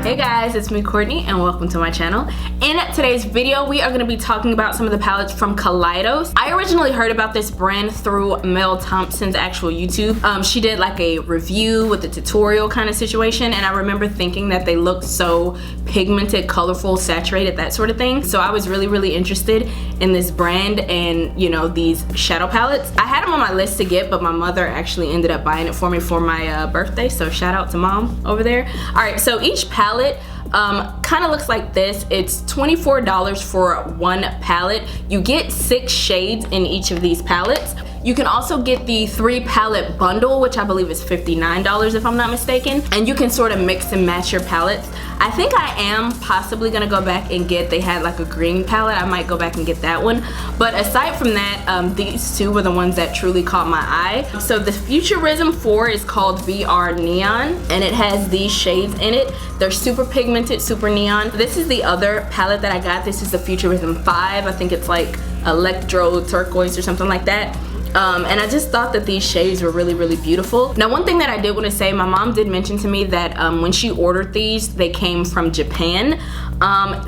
Hey guys, it's me Courtney and welcome to my channel. In today's video we are going to be talking about some of the palettes from Kaleidos. I originally heard about this brand through Mel Thompson's actual YouTube. She did like a review with a tutorial kind of situation, and I remember thinking that they looked so pigmented, colorful, saturated, that sort of thing. So I was really interested in this brand and, you know, these shadow palettes. I had them on my list to get, but my mother actually ended up buying it for me for my birthday, so shout out to mom over there. Alright, so each palette kind of looks like this. It's $24 for one palette. You get 6 shades in each of these palettes. You can also get the 3 palette bundle, which I believe is $59 if I'm not mistaken, and you can sort of mix and match your palettes. I think I am possibly gonna go back and get, they had like a green palette, I might go back and get that one. But aside from that, these two were the ones that truly caught my eye. So the Futurism 4 is called VR Neon, and it has these shades in it. They're super pigmented, super neon. This is the other palette that I got. This is the Futurism 5. I think it's like electro turquoise or something like that. And I just thought that these shades were really beautiful. Now, one thing that I did want to say, my mom did mention to me that when she ordered these, they came from Japan.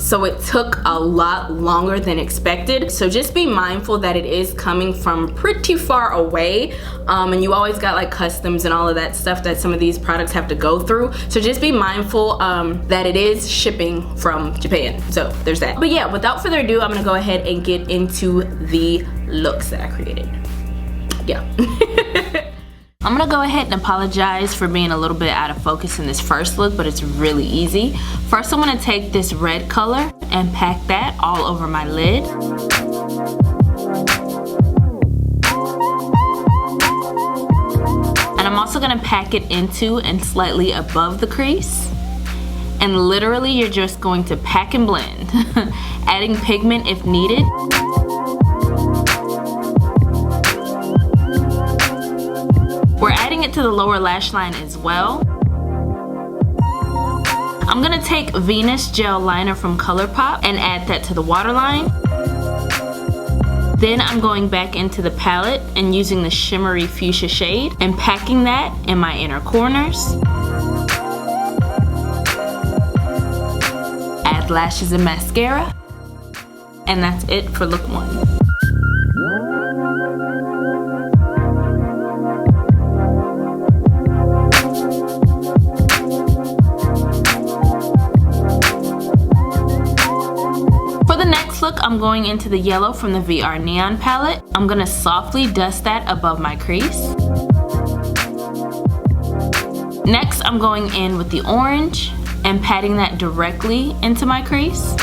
So it took a lot longer than expected. So just be mindful that it is coming from pretty far away. And you always got like customs and all of that stuff that some of these products have to go through. So just be mindful that it is shipping from Japan. So there's that. But yeah, without further ado, I'm gonna go ahead and get into the looks that I created. Yeah. I'm gonna go ahead and apologize for being a little bit out of focus in this first look, but it's really easy. First, I'm gonna take this red color and pack that all over my lid. And I'm also gonna pack it into and slightly above the crease. And literally, you're just going to pack and blend, adding pigment if needed. We're adding it to the lower lash line as well. I'm gonna take Venus Gel Liner from Colourpop and add that to the waterline. Then I'm going back into the palette and using the shimmery fuchsia shade and packing that in my inner corners. Add lashes and mascara. And that's it for look 1. Look, I'm going into the yellow from the VR Neon palette. I'm gonna softly dust that above my crease. Next, I'm going in with the orange and patting that directly into my crease.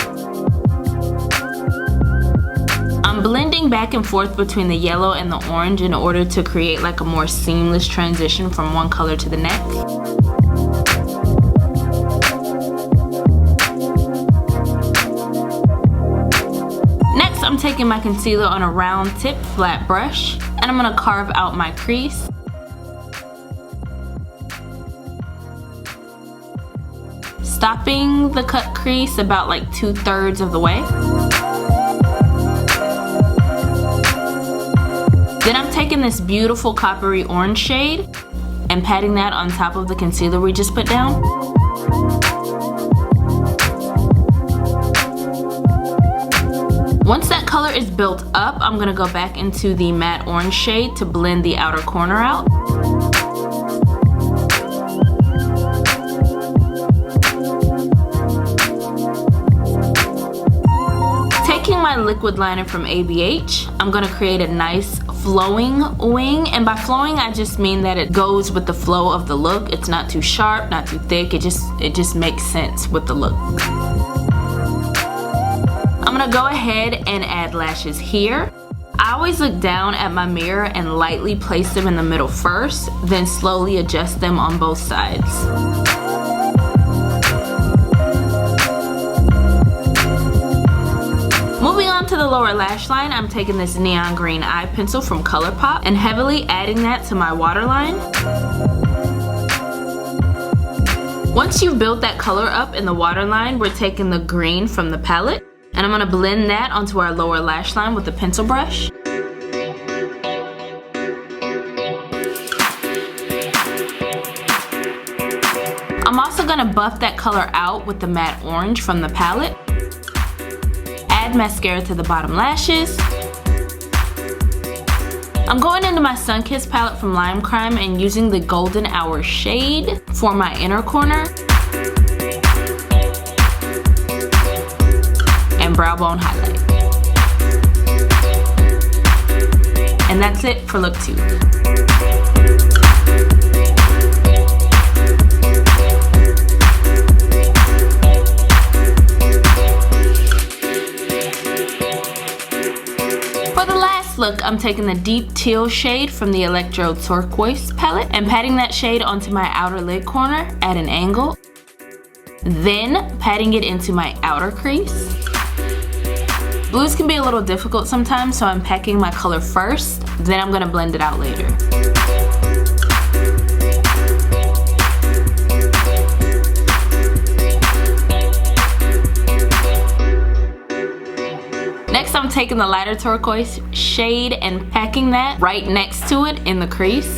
I'm blending back and forth between the yellow and the orange in order to create like a more seamless transition from one color to the next. I'm taking my concealer on a round tip flat brush and I'm gonna carve out my crease. Stopping the cut crease about like 2/3 of the way. Then I'm taking this beautiful coppery orange shade and patting that on top of the concealer we just put down. Once that color is built up, I'm gonna go back into the matte orange shade to blend the outer corner out. Taking my liquid liner from ABH, I'm gonna create a nice flowing wing, and by flowing I just mean that it goes with the flow of the look. It's not too sharp, not too thick, it just makes sense with the look. I'm gonna go ahead and add lashes here. I always look down at my mirror and lightly place them in the middle first, then slowly adjust them on both sides. Moving on to the lower lash line, I'm taking this neon green eye pencil from Colourpop and heavily adding that to my waterline. Once you've built that color up in the waterline, we're taking the green from the palette and I'm gonna blend that onto our lower lash line with the pencil brush. I'm also gonna buff that color out with the matte orange from the palette. Add mascara to the bottom lashes. I'm going into my Sunkissed palette from Lime Crime and using the Golden Hour shade for my inner corner. And brow bone highlight. And that's it for look 2. Look, I'm taking the deep teal shade from the Electro Turquoise palette and patting that shade onto my outer lid corner at an angle. Then patting it into my outer crease. Blues can be a little difficult sometimes, so I'm packing my color first, then I'm gonna blend it out later. Next, I'm taking the lighter turquoise shade and packing that right next to it in the crease.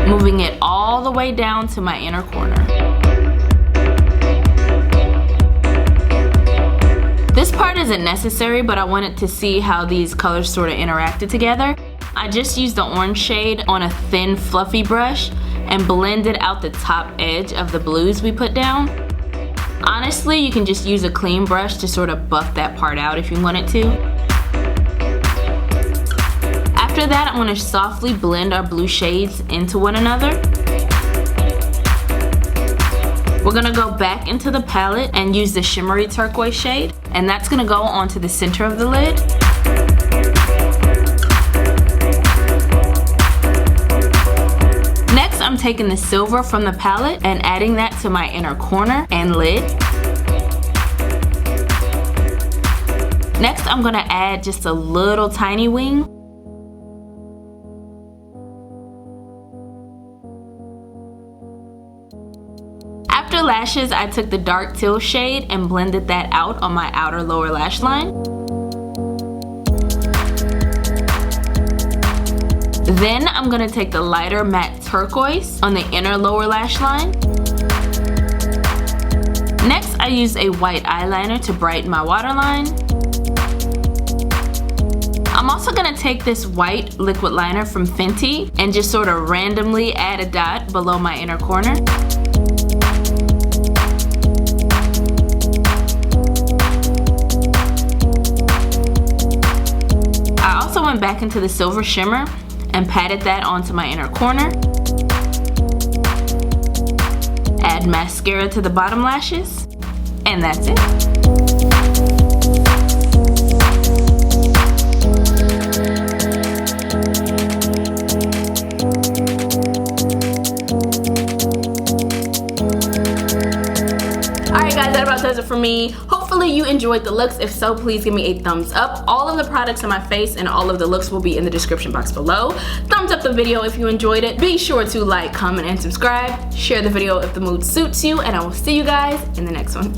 Moving it all the way down to my inner corner. This part isn't necessary, but I wanted to see how these colors sort of interacted together. I just used the orange shade on a thin, fluffy brush and blended out the top edge of the blues we put down. Honestly, you can just use a clean brush to sort of buff that part out if you wanted to. After that, I'm going to softly blend our blue shades into one another. We're going to go back into the palette and use the shimmery turquoise shade, and that's going to go onto the center of the lid. Next, I'm taking the silver from the palette and adding that to my inner corner and lid. Next, I'm gonna add just a little tiny wing. After lashes, I took the dark teal shade and blended that out on my outer lower lash line. Then I'm gonna take the lighter matte turquoise on the inner lower lash line. Next, I use a white eyeliner to brighten my waterline. I'm also gonna take this white liquid liner from Fenty and just sort of randomly add a dot below my inner corner. I also went back into the silver shimmer and patted that onto my inner corner. Add mascara to the bottom lashes, and that's it. Alright guys, that about does it for me. Hopefully you enjoyed the looks. If so, please give me a thumbs up. All of the products on my face and all of the looks will be in the description box below. Thumbs up the video if you enjoyed it. Be sure to like, comment, and subscribe. Share the video if the mood suits you, and I will see you guys in the next one.